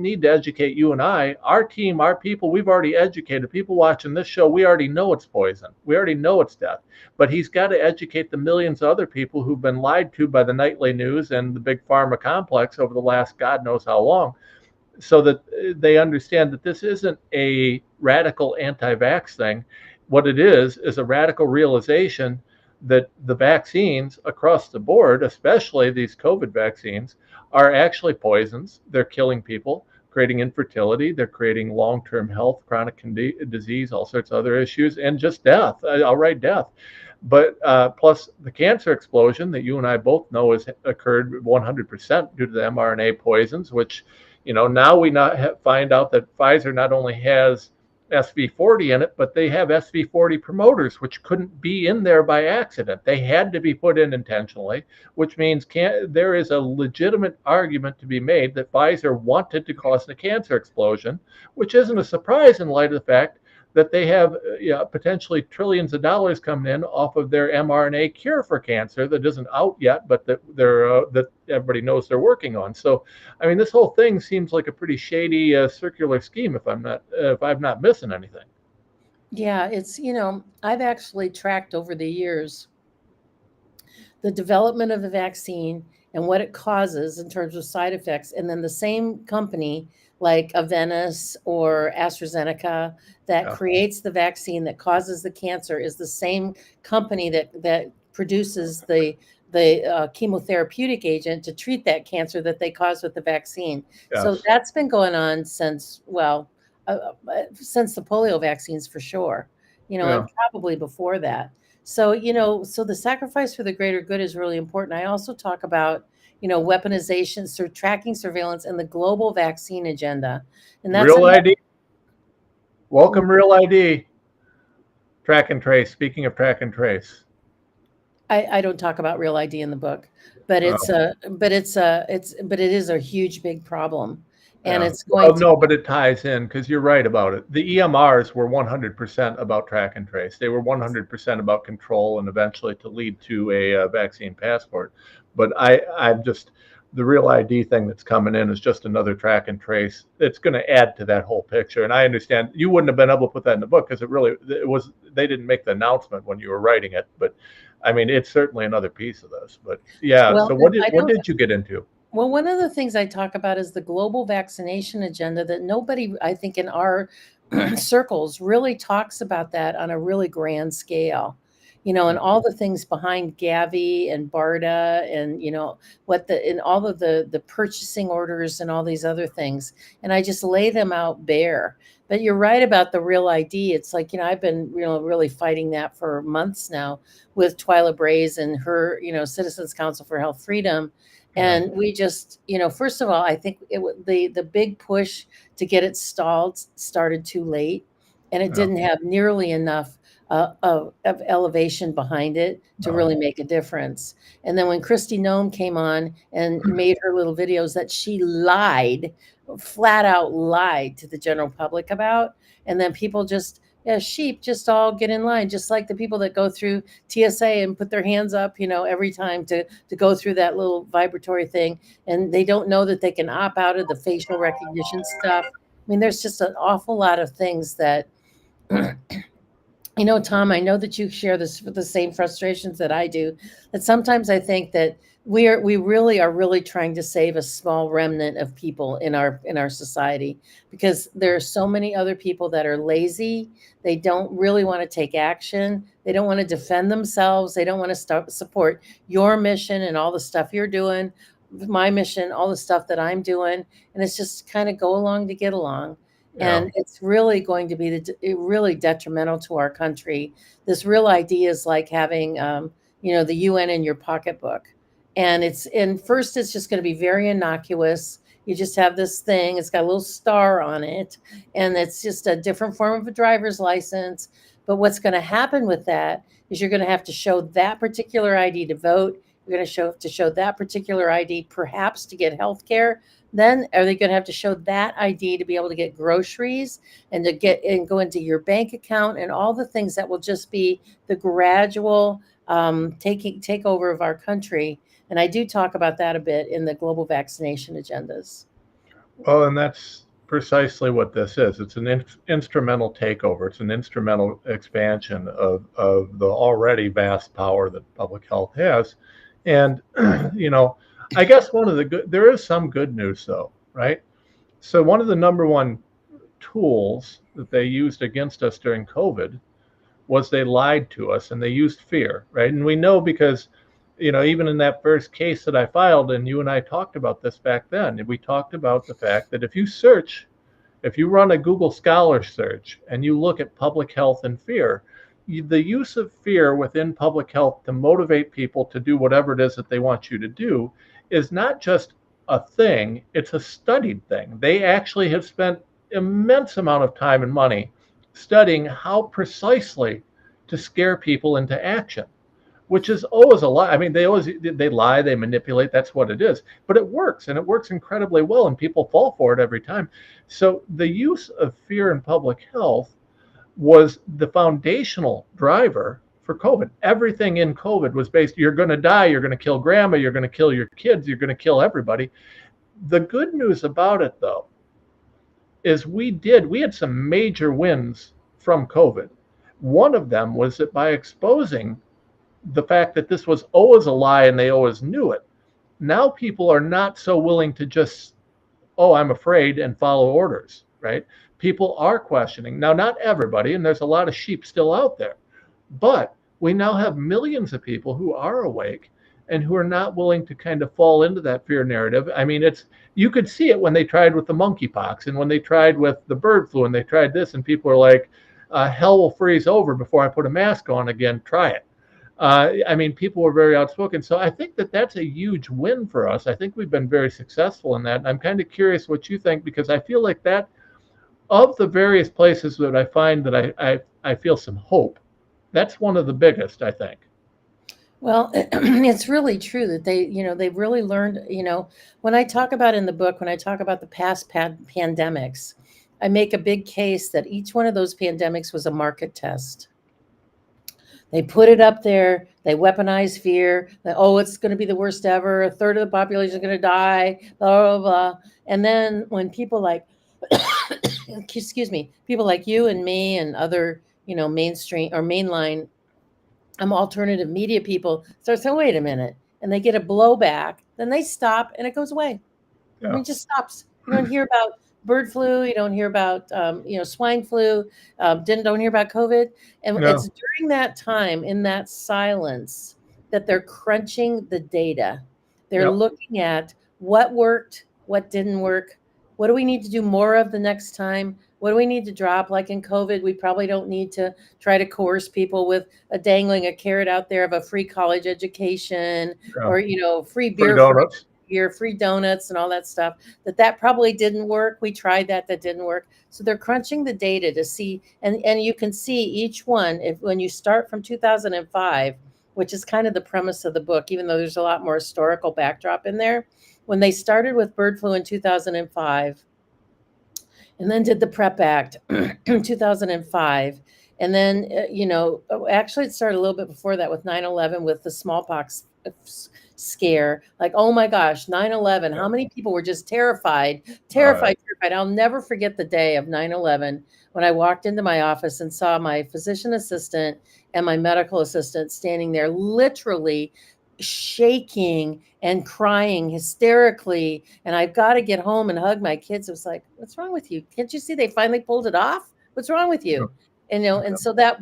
need to educate you and I. Our team, our people, we've already educated. People watching this show, we already know it's poison. We already know it's death. But he's got to educate the millions of other people who've been lied to by the nightly news and the big pharma complex over the last God knows how long, so that they understand that this isn't a radical anti-vax thing. What it is a radical realization that the vaccines across the board, especially these COVID vaccines, are actually poisons. They're killing people, creating infertility. They're creating long-term health, chronic disease, all sorts of other issues, and just death, outright death. But plus the cancer explosion that you and I both know has occurred 100% due to the mRNA poisons, which, now we find out that Pfizer not only has SV40 in it, but they have SV40 promoters, which couldn't be in there by accident. They had to be put in intentionally, which means there is a legitimate argument to be made that Pfizer wanted to cause the cancer explosion, which isn't a surprise in light of the fact that they have potentially trillions of dollars coming in off of their mRNA cure for cancer that isn't out yet, but that everybody knows they're working on. So, I mean, this whole thing seems like a pretty shady circular scheme if I'm not missing anything. Yeah, it's, I've actually tracked over the years the development of the vaccine and what it causes in terms of side effects. And then the same company like Aventis or AstraZeneca that creates the vaccine that causes the cancer is the same company that produces the chemotherapeutic agent to treat that cancer that they cause with the vaccine. Yes. So that's been going on since the polio vaccines for sure, and probably before that. So, so the sacrifice for the greater good is really important. I also talk about, weaponization, so tracking, surveillance, and the global vaccine agenda. And that's Real ID. Welcome, Real ID. Track and trace. Speaking of track and trace. I don't talk about real ID in the book, but it's Oh, a but it's a it's but it is a huge big problem, and yeah. it's going Well, to. no, but it ties in because you're right about it. The EMRs were 100% about track and trace. They were 100% about control and eventually to lead to a vaccine passport. But I'm just the real ID thing that's coming in is just another track and trace. It's going to add to that whole picture. And I understand you wouldn't have been able to put that in the book because it was they didn't make the announcement when you were writing it. But I mean, it's certainly another piece of this. But yeah. Well, So I what don't. did you get into? Well, one of the things I talk about is the global vaccination agenda that nobody, I think, in our circles really talks about that on a really grand scale. And all the things behind Gavi and BARDA and, and all of the purchasing orders and all these other things. And I just lay them out bare. But you're right about the real ID. It's like, I've been, really fighting that for months now with Twyla Braze and her, Citizens Council for Health Freedom. Yeah. And we just, first of all, I think the big push to get it stalled started too late, and it Yeah. didn't have nearly enough of elevation behind it to No. really make a difference. And then when Christy Nome came on and made her little videos that she lied, flat out lied to the general public about, and then people just, yeah, sheep just all get in line, just like the people that go through TSA and put their hands up, every time to go through that little vibratory thing, and they don't know that they can opt out of the facial recognition stuff. I mean, there's just an awful lot of things that Tom, I know that you share the same frustrations that I do. That sometimes I think that we really are really trying to save a small remnant of people in our society, because there are so many other people that are lazy. They don't really want to take action. They don't want to defend themselves. They don't want to support your mission and all the stuff you're doing, my mission, all the stuff that I'm doing, and it's just kind of go along to get along. Yeah. And it's really going to be really detrimental to our country. This real idea is like having, the UN in your pocketbook. And first, it's just going to be very innocuous. You just have this thing, it's got a little star on it, and it's just a different form of a driver's license. But what's going to happen with that is you're going to have to show that particular ID to vote. You're going to show that particular ID perhaps to get health care. Then are they going to have to show that ID to be able to get groceries and to get and go into your bank account and all the things that will just be the gradual takeover of our country? And I do talk about that a bit in the global vaccination agendas. Well, and that's precisely what this is. It's an instrumental takeover. It's an instrumental expansion of the already vast power that public health has. And, I guess there is some good news though, right? So one of the number one tools that they used against us during COVID was they lied to us and they used fear, right? And we know because, even in that first case that I filed, and you and I talked about this back then, we talked about the fact that if you run a Google Scholar search and you look at public health and fear, the use of fear within public health to motivate people to do whatever it is that they want you to do is not just a thing, it's a studied thing. They actually have spent immense amount of time and money studying how precisely to scare people into action, which is always a lie. I mean, they lie, they manipulate. That's what it is. But it works, and it works incredibly well, and people fall for it every time. So the use of fear in public health was the foundational driver for COVID. Everything in COVID was based, you're going to die, you're going to kill grandma, you're going to kill your kids, you're going to kill everybody. The good news about it, though, is we had some major wins from COVID. One of them was that by exposing the fact that this was always a lie and they always knew it, now people are not so willing to just, oh, I'm afraid, and follow orders, right? People are questioning. Now, not everybody, and there's a lot of sheep still out there, but we now have millions of people who are awake and who are not willing to kind of fall into that fear narrative. I mean, you could see it when they tried with the monkeypox and when they tried with the bird flu and they tried this, and people are like, hell will freeze over before I put a mask on again, try it. I mean, people were very outspoken. So I think that that's a huge win for us. I think we've been very successful in that. And I'm kind of curious what you think, because I feel like that, of the various places that I find that I feel some hope, that's one of the biggest, I think. Well, it's really true that they've really learned, when I talk about in the book, when I talk about the past pandemics, I make a big case that each one of those pandemics was a market test. They put it up there. They weaponize fear. That, oh, it's going to be the worst ever. A third of the population is going to die. Blah blah blah. And then when people like, excuse me, people like you and me and other mainstream or mainline alternative media people start saying, wait a minute, and they get a blowback, then they stop and it goes away. I mean, Yeah. it just stops. You don't hear about bird flu. You don't hear about, swine flu. Don't hear about COVID. And Yeah. it's during that time, in that silence, that they're crunching the data. They're Yep. looking at what worked, what didn't work. What do we need to do more of the next time? What do we need to drop? Like in COVID, we probably don't need to try to coerce people with dangling a carrot out there of a free college education Yeah. or, free Free beer for donuts. your free donuts and all that stuff. That probably didn't work. We tried that didn't work. So they're crunching the data to see, and you can see each one when you start from 2005, which is kind of the premise of the book, even though there's a lot more historical backdrop in there. When they started with bird flu in 2005 and then did the PrEP Act in 2005. And then, actually, it started a little bit before that with 9/11 with the smallpox scare. Like, oh my gosh, 9/11. How many people were just terrified, Right. terrified. I'll never forget the day of 9/11 when I walked into my office and saw my physician assistant and my medical assistant standing there literally shaking and crying hysterically, and I've got to get home and hug my kids. It was like, what's wrong with you? Can't you see they finally pulled it off? What's wrong with Yeah. you? And Yeah. and so that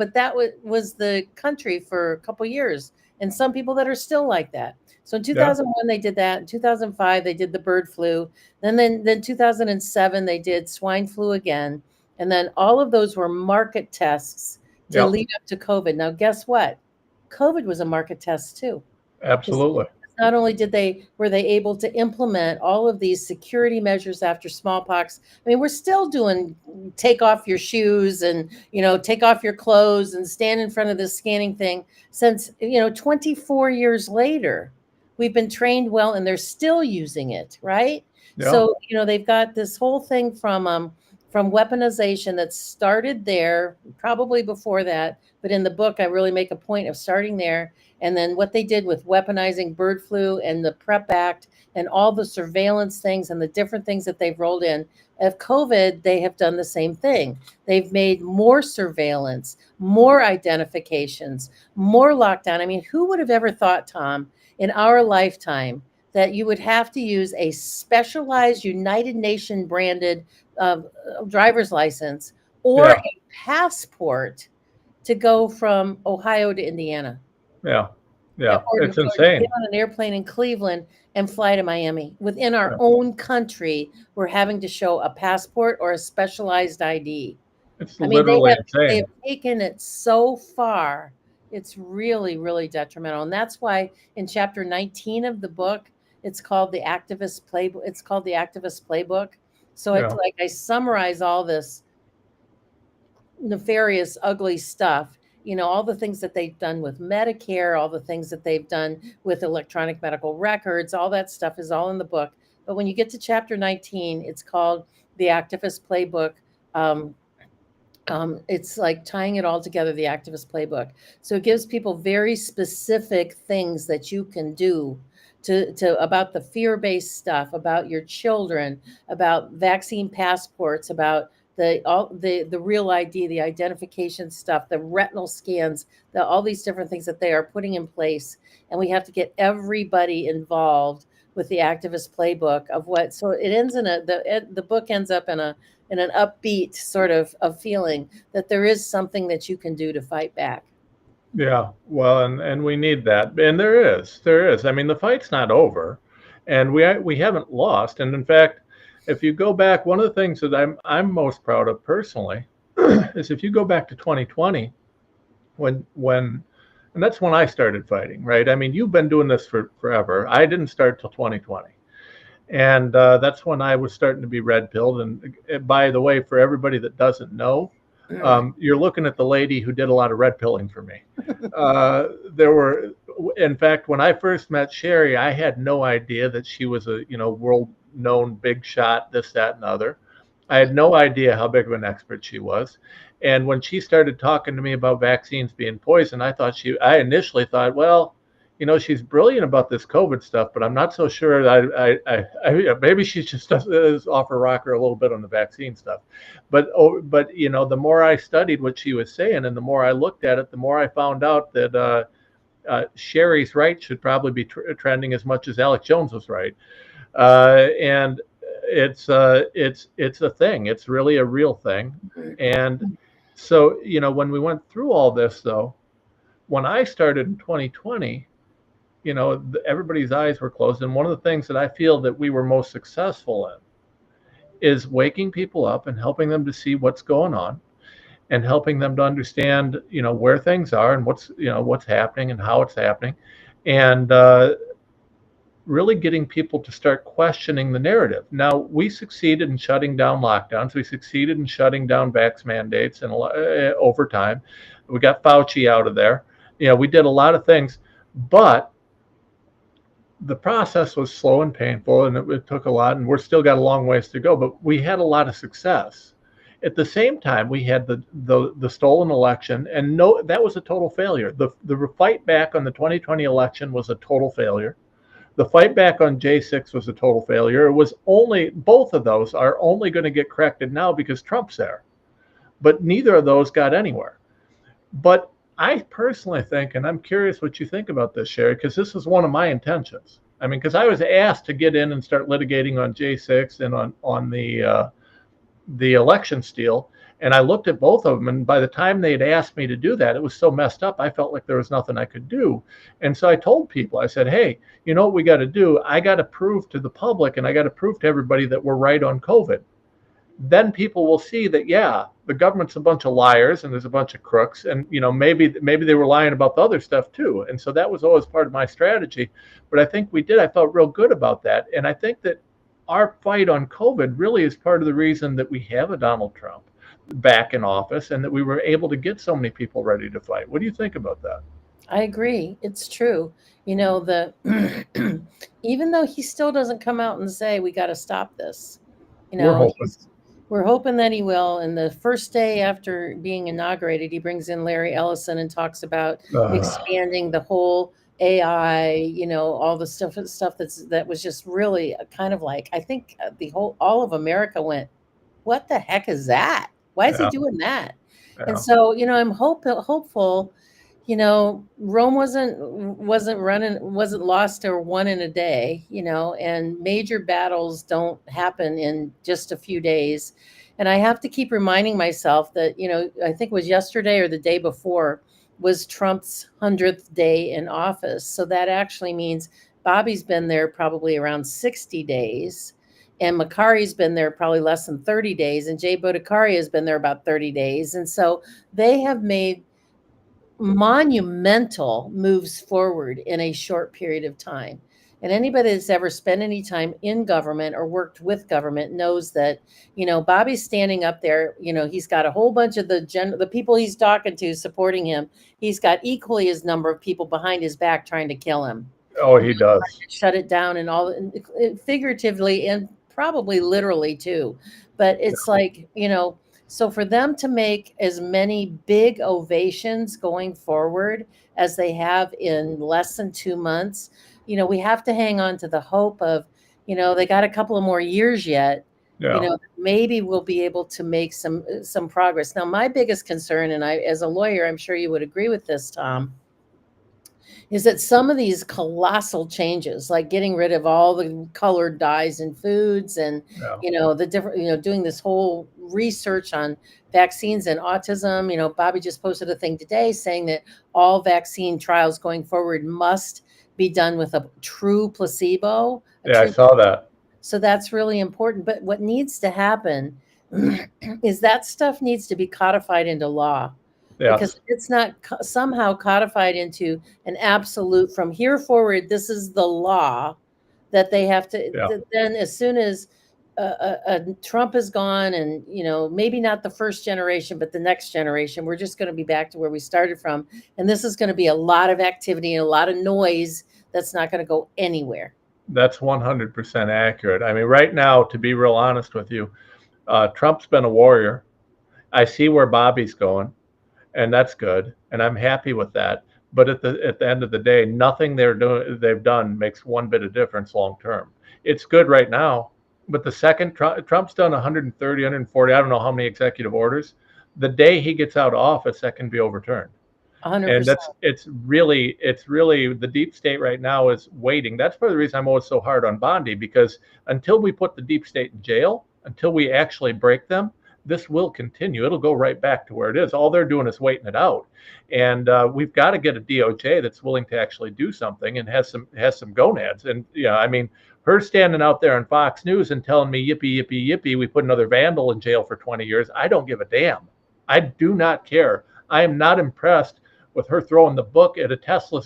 was the country for a couple years, and some people that are still like that. So in Yeah. 2001 they did that. In 2005 they did the bird flu. Then 2007 they did swine flu again, and then all of those were market tests to Yep. lead up to COVID. Now guess what? COVID was a market test too. Because Absolutely. not only were they able to implement all of these security measures after smallpox. I mean, we're still doing take off your shoes and take off your clothes and stand in front of this scanning thing since 24 years later. We've been trained well, and they're still using it, right? Yeah. So they've got this whole thing from weaponization that started there, probably before that. But in the book, I really make a point of starting there, and then what they did with weaponizing bird flu and the PrEP Act and all the surveillance things and the different things that they've rolled in. Of COVID, they have done the same thing. They've made more surveillance, more identifications, more lockdown. I mean, who would have ever thought, Tom, in our lifetime that you would have to use a specialized United Nation branded driver's license or Yeah. a passport to go from Ohio to Indiana? Yeah. Yeah. Or It's to get insane. on an airplane in Cleveland and fly to Miami. Within our Yeah. own country, we're having to show a passport or a specialized ID. It's I mean, literally they have insane. taken it so far. It's really, really detrimental. And that's why in chapter 19 of the book, it's called the activist playbook. It's called the activist playbook. So it's Yeah. like I summarize all this nefarious, ugly stuff. All the things that they've done with Medicare, all the things that they've done with electronic medical records, all that stuff is all in the book. But when you get to chapter 19, it's called the activist playbook. Um, it's like tying it all together, the activist playbook. So it gives people very specific things that you can do to about the fear-based stuff, about your children, about vaccine passports, about the real ID, the identification stuff, the retinal scans, all these different things that they are putting in place. And we have to get everybody involved with the activist playbook of what. So it ends in the book ends up in an upbeat sort of feeling that there is something that you can do to fight back. Yeah. Well, and we need that. And there is. I mean, the fight's not over, and we haven't lost. And in fact, if you go back, one of the things that I'm most proud of personally is if you go back to 2020, when and that's when I started fighting, right? I mean, you've been doing this for forever. I didn't start till 2020. And that's when I was starting to be red pilled. And by the way, for everybody that doesn't know, You're looking at the lady who did a lot of red pilling for me. In fact, when I first met Sherri, I had no idea that she was a world-known big shot, this, that, and the other. I had no idea how big of an expert she was. And when she started talking to me about vaccines being poison, I initially thought, well, she's brilliant about this COVID stuff, but I'm not so sure that maybe she just does off her rocker a little bit on the vaccine stuff. But the more I studied what she was saying and the more I looked at it, the more I found out that Sherri's right should probably be trending as much as Alex Jones was right. And it's a thing. It's really a real thing. And so, when we went through all this, though, when I started in 2020, everybody's eyes were closed. And one of the things that I feel that we were most successful in is waking people up and helping them to see what's going on and helping them to understand, where things are and what's happening and how it's happening. And really getting people to start questioning the narrative. Now, we succeeded in shutting down lockdowns. We succeeded in shutting down vax mandates and over time. We got Fauci out of there. We did a lot of things, but the process was slow and painful, and it took a lot, and we're still got a long ways to go, but we had a lot of success. At the same time, we had the stolen election, and that was a total failure. The fight back on the 2020 election was a total failure. The fight back on J6 was a total failure. Both of those are only going to get corrected now because Trump's there. But neither of those got anywhere. But I personally think, and I'm curious what you think about this, Sherri, because this is one of my intentions. I mean, because I was asked to get in and start litigating on J6 and on the election steal. And I looked at both of them, and by the time they'd asked me to do that, it was so messed up, I felt like there was nothing I could do. And so I told people, I said, hey, you know what we got to do? I got to prove to the public and I got to prove to everybody that we're right on COVID. Then people will see that, yeah, the government's a bunch of liars and there's a bunch of crooks. And, maybe they were lying about the other stuff too. And so that was always part of my strategy. But I think I felt real good about that. And I think that our fight on COVID really is part of the reason that we have a Donald Trump back in office and that we were able to get so many people ready to fight. What do you think about that? I agree. It's true. Even though he still doesn't come out and say we got to stop this, we're hoping that he will. And the first day after being inaugurated, he brings in Larry Ellison and talks about expanding the whole AI, all the stuff that was just really kind of like, I think all of America went, what the heck is that? Why is he doing that? Yeah. And so, I'm hopeful, Rome wasn't lost or won in a day, and major battles don't happen in just a few days. And I have to keep reminding myself that, I think it was yesterday or the day before was Trump's 100th day in office. So that actually means Bobby's been there probably around 60 days. And Makari's been there probably less than 30 days. And Jay Bhattacharya has been there about 30 days. And so they have made monumental moves forward in a short period of time. And anybody that's ever spent any time in government or worked with government knows that, Bobby's standing up there, he's got a whole bunch of the people he's talking to supporting him. He's got equally as number of people behind his back trying to kill him. Oh, he does. Shut it down and all, figuratively and probably literally too. But it's like, so for them to make as many big ovations going forward as they have in less than 2 months, we have to hang on to the hope of, they got a couple of more years yet. Yeah. Maybe we'll be able to make some progress. Now, my biggest concern, and as a lawyer, I'm sure you would agree with this, Tom, is that some of these colossal changes, like getting rid of all the colored dyes in foods and, the different, doing this whole research on vaccines and autism. Bobby just posted a thing today saying that all vaccine trials going forward must be done with a true placebo. I saw that. So that's really important. But what needs to happen is that stuff needs to be codified into law. Yes. Because it's not somehow codified into an absolute from here forward, this is the law that they have to. Yeah. Then as soon as Trump is gone, and maybe not the first generation, but the next generation, we're just going to be back to where we started from, and this is going to be a lot of activity and a lot of noise that's not going to go anywhere. That's 100% accurate. I mean, right now, to be real honest with you, Trump's been a warrior. I see where Bobby's going, and that's good, and I'm happy with that. But at the end of the day, nothing they've done makes one bit of difference long term. It's good right now, but the second Trump's done 130, 140, I don't know how many executive orders, the day he gets out of office, that can be overturned. 100%. And it's really the deep state right now is waiting. That's part of the reason I'm always so hard on Bondi, because until we put the deep state in jail, until we actually break them, this will continue. It'll go right back to where it is. All they're doing is waiting it out. And we've got to get a DOJ that's willing to actually do something and has some gonads. And I mean, her standing out there on Fox News and telling me, yippee, yippee, yippee, we put another vandal in jail for 20 years. I don't give a damn. I do not care. I am not impressed with her throwing the book at a Tesla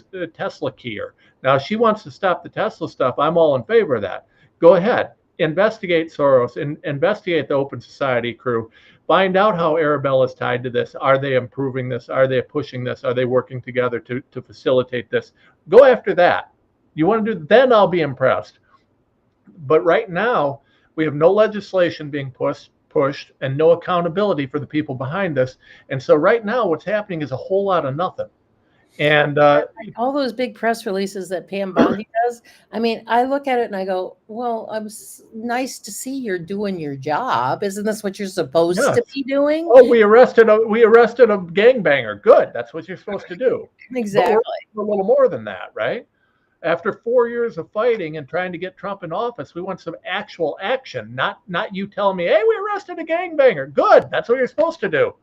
keyer. Now, she wants to stop the Tesla stuff. I'm all in favor of that. Go ahead. Investigate Soros and investigate the Open Society crew. Find out how Arabella is tied to this. Are they improving this? Are they pushing this? Are they working together to facilitate this? Go after that. You want to do, then I'll be impressed. But right now, we have no legislation being pushed and no accountability for the people behind this. And so right now what's happening is a whole lot of nothing. And all those big press releases that Pam Bondi does, I mean, I look at it and I go, well, nice to see you're doing your job. Isn't this what you're supposed to be doing? Oh, we arrested a gangbanger. Good. That's what you're supposed to do. Exactly. But we're a little more than that, right? After 4 years of fighting and trying to get Trump in office, we want some actual action, not you telling me, hey, we arrested a gangbanger. Good. That's what you're supposed to do.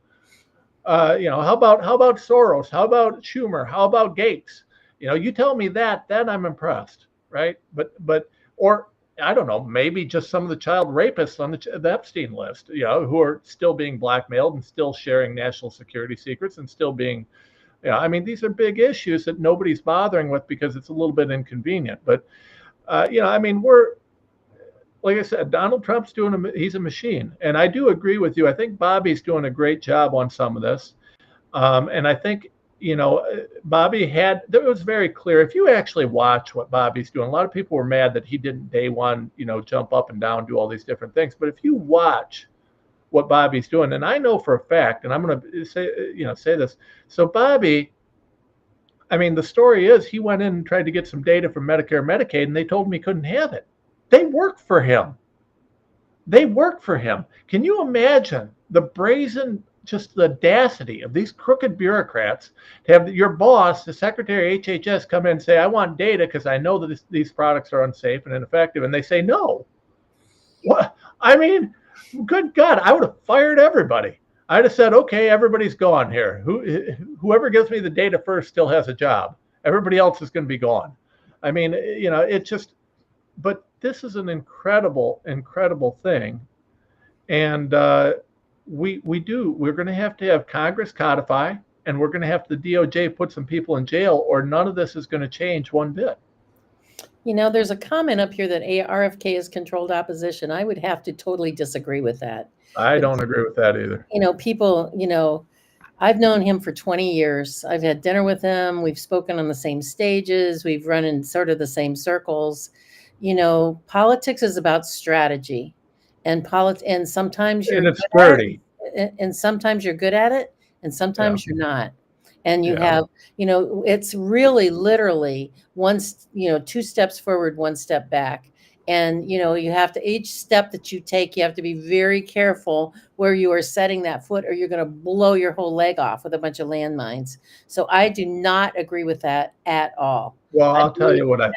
How about Soros? How about Schumer? How about Gates? You tell me that, then I'm impressed, right? But or I don't know, maybe just some of the child rapists on the Epstein list, who are still being blackmailed and still sharing national security secrets and still being, I mean, these are big issues that nobody's bothering with because it's a little bit inconvenient. But I mean, like I said, Donald Trump's he's a machine. And I do agree with you. I think Bobby's doing a great job on some of this. And I think, Bobby it was very clear. If you actually watch what Bobby's doing, a lot of people were mad that he didn't day one, jump up and down, do all these different things. But if you watch what Bobby's doing, and I know for a fact, and I'm going to say this. So Bobby, I mean, the story is he went in and tried to get some data from Medicare, Medicaid, and they told him he couldn't have it. They work for him. Can you imagine just the audacity of these crooked bureaucrats to have your boss, the Secretary of HHS, come in and say, I want data because I know that these products are unsafe and ineffective. And they say, no. What? I mean, good God, I would have fired everybody. I'd have said, okay, everybody's gone here. Whoever gives me the data first still has a job. Everybody else is going to be gone. I mean, it just, but this is an incredible, incredible thing. And we're going to have Congress codify, and we're going to have the DOJ put some people in jail, or none of this is going to change one bit. There's a comment up here that RFK is controlled opposition. I would have to totally disagree with that. I don't agree with that either. People, I've known him for 20 years. I've had dinner with him. We've spoken on the same stages. We've run in sort of the same circles. Politics is about strategy, and sometimes you're good at it, and sometimes you're good at it, and sometimes you're not. And you have, it's really literally two steps forward, one step back. And, you have to, each step that you take, you have to be very careful where you are setting that foot, or you're going to blow your whole leg off with a bunch of landmines. So I do not agree with that at all. Well, I'll tell you what I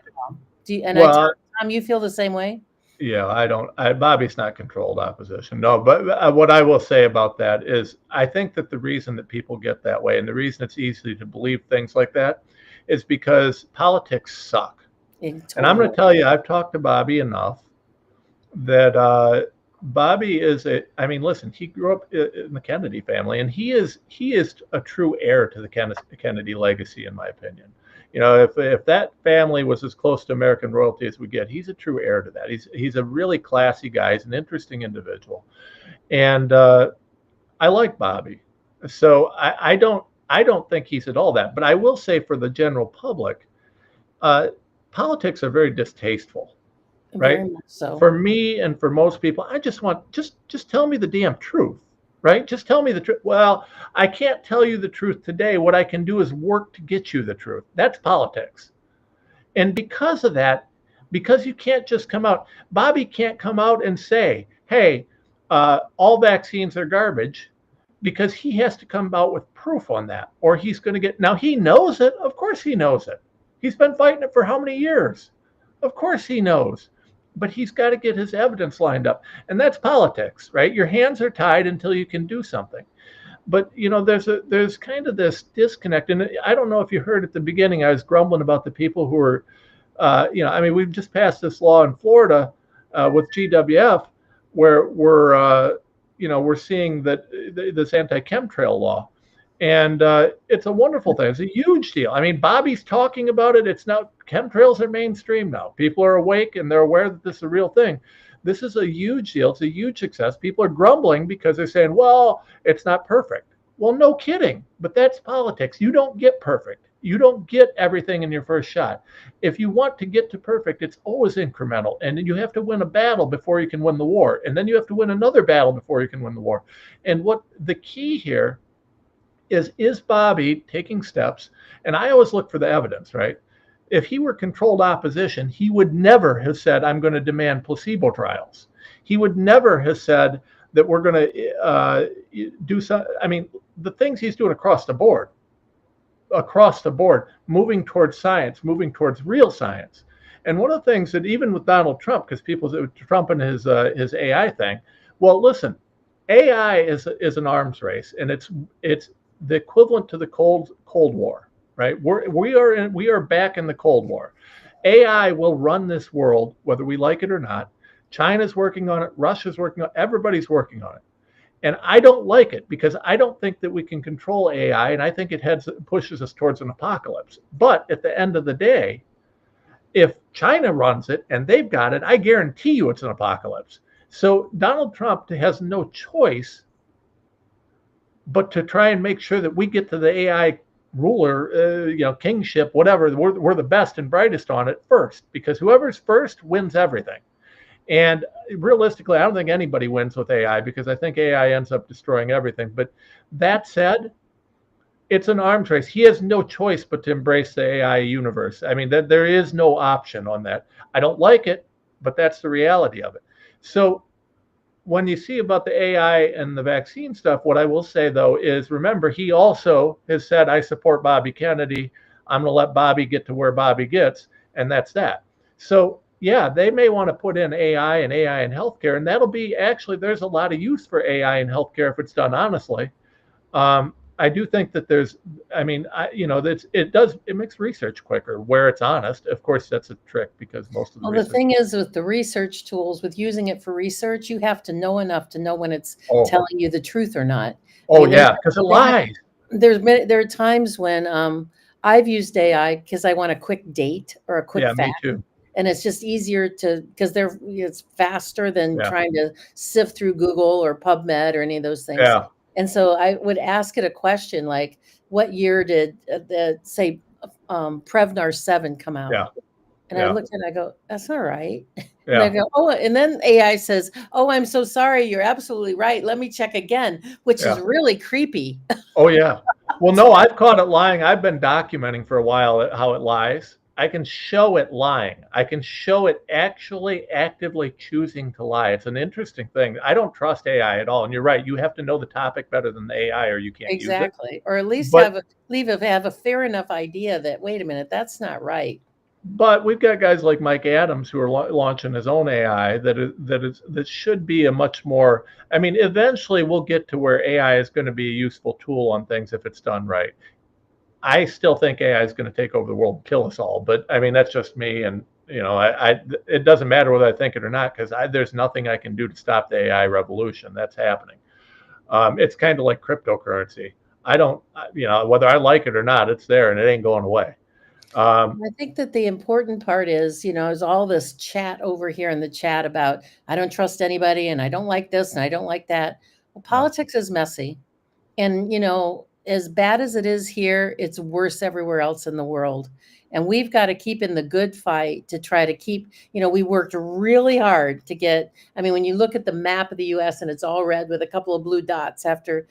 think. Tom, you feel the same way? Yeah, I don't. Bobby's not controlled opposition. No, but what I will say about that is I think that the reason that people get that way, and the reason it's easy to believe things like that, is because politics suck. Totally. And I'm going to tell you, I've talked to Bobby enough that Bobby listen, he grew up in the Kennedy family, and he is a true heir to the Kennedy legacy, in my opinion. if that family was as close to American royalty as we get, he's a true heir to that. He's a really classy guy. He's an interesting individual, and I like Bobby. So I don't think he's at all that. But I will say for the general public, politics are very distasteful, right? Very much so. For me and for most people, I just want just tell me the damn truth, right? Just tell me the truth. Well, I can't tell you the truth today. What I can do is work to get you the truth. That's politics. And because of that, because you can't just come out, Bobby can't come out and say, hey, all vaccines are garbage, because he has to come out with proof on that, or he's going to get, now he knows it. Of course he knows it. He's been fighting it for how many years? Of course he knows, but he's got to get his evidence lined up. And that's politics, right? Your hands are tied until you can do something. But there's kind of this disconnect, and I don't know if you heard at the beginning, I was grumbling about the people who are, we've just passed this law in Florida with GWF, where we're seeing that this anti-chemtrail law, and it's a wonderful thing. It's a huge deal. I mean, Bobby's talking about it. It's now, chemtrails are mainstream now. People are awake and they're aware that this is a real thing. This is a huge deal. It's a huge success. People are grumbling because they're saying, well, it's not perfect. Well, no kidding. But that's politics. You don't get perfect. You don't get everything in your first shot. If you want to get to perfect, it's always incremental. And you have to win a battle before you can win the war. And then you have to win another battle before you can win the war. And what the key here is Bobby taking steps? And I always look for the evidence, right? If he were controlled opposition, he would never have said, I'm going to demand placebo trials. He would never have said that we're going to do some, the things he's doing across the board, moving towards science, moving towards real science. And one of the things that even with Donald Trump, because people say Trump and his AI thing, well, listen, AI is an arms race, and it's the equivalent to the Cold War, right? We are back in the Cold War. AI will run this world, whether we like it or not. China's working on it. Russia's working on it. Everybody's working on it. And I don't like it, because I don't think that we can control AI, and I think it pushes us towards an apocalypse. But at the end of the day, if China runs it and they've got it, I guarantee you it's an apocalypse. So Donald Trump has no choice but to try and make sure that we get to the AI ruler, kingship, whatever. We're the best and brightest on it first, because whoever's first wins everything. And realistically, I don't think anybody wins with AI, because I think AI ends up destroying everything. But that said, it's an arms race. He has no choice but to embrace the AI universe. I mean, there is no option on that. I don't like it, but that's the reality of it. So when you see about the AI and the vaccine stuff, what I will say, though, is remember, he also has said, I support Bobby Kennedy. I'm going to let Bobby get to where Bobby gets. And that's that. So, yeah, they may want to put in AI in healthcare. And that'll be there's a lot of use for AI in healthcare if it's done honestly. I do think that it makes research quicker where it's honest. Of course, that's a trick, because most of the the thing is, with the research tools, with using it for research, you have to know enough to know when it's telling you the truth or not. Because it lies. There are times when I've used AI because I want a quick date or a quick fact. Me too. And it's just easier because it's faster than trying to sift through Google or PubMed or any of those things. Yeah. And so I would ask it a question like, what year did say Prevnar 7 come out? Yeah. And I looked and I go, that's not right. Yeah. And I go, oh, and then AI says, oh, I'm so sorry. You're absolutely right. Let me check again, which is really creepy. Oh, yeah. Well, no, I've caught it lying. I've been documenting for a while how it lies. I can show it lying. I can show it actually actively choosing to lie. It's an interesting thing. I don't trust AI at all. And you're right. You have to know the topic better than the AI, or you can't use it. Exactly. Or at least have a fair enough idea that, wait a minute, that's not right. But we've got guys like Mike Adams who are launching his own AI that should be a much more, eventually we'll get to where AI is going to be a useful tool on things if it's done right. I still think AI is going to take over the world and kill us all. But that's just me. And, it doesn't matter whether I think it or not, because there's nothing I can do to stop the AI revolution. That's happening. It's kind of like cryptocurrency. I don't, whether I like it or not, it's there and it ain't going away. I think that the important part is, is all this chat over here in the chat about I don't trust anybody and I don't like this and I don't like that. Well, politics is messy. And, as bad as it is here, it's worse everywhere else in the world. And we've got to keep in the good fight to try to keep, we worked really hard to get, I mean, when you look at the map of the US and it's all red with a couple of blue dots after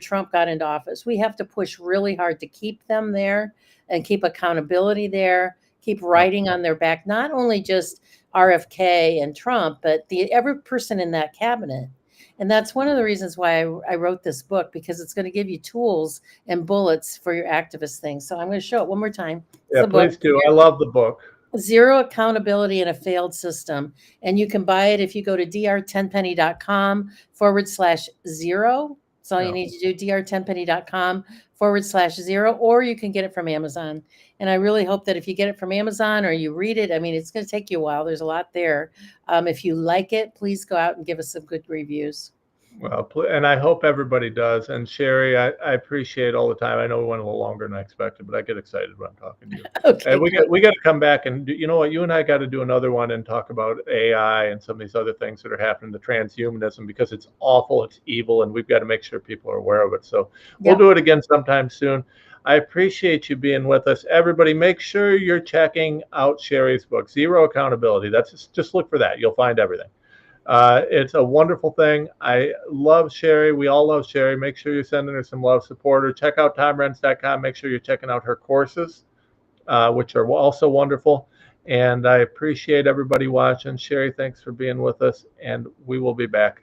Trump got into office, we have to push really hard to keep them there and keep accountability there, keep writing on their back, not only just RFK and Trump, but every person in that cabinet. And that's one of the reasons why I wrote this book, because it's going to give you tools and bullets for your activist thing. So I'm going to show it one more time. Yeah, please do. I love the book. Zero Accountability in a Failed System. And you can buy it if you go to drtenpenny.com/0. That's all you need to do, drtenpenny.com/0, or you can get it from Amazon. And I really hope that if you get it from Amazon or you read it, I mean, it's going to take you a while. There's a lot there. If you like it, please go out and give us some good reviews. Well, and I hope everybody does. And Sherri, I appreciate all the time. I know we went a little longer than I expected, but I get excited when I'm talking to you. Okay, and we got to come back and you know what? You and I got to do another one and talk about AI and some of these other things that are happening to transhumanism, because it's awful, it's evil, and we've got to make sure people are aware of it. So we'll do it again sometime soon. I appreciate you being with us. Everybody, make sure you're checking out Sherri's book, Zero Accountability. That's just look for that. You'll find everything. It's a wonderful thing. I love Sherri. We all love Sherri. Make sure you're sending her some love, support her. Check out TomRentz.com. Make sure you're checking out her courses, which are also wonderful. And I appreciate everybody watching. Sherri, thanks for being with us, and we will be back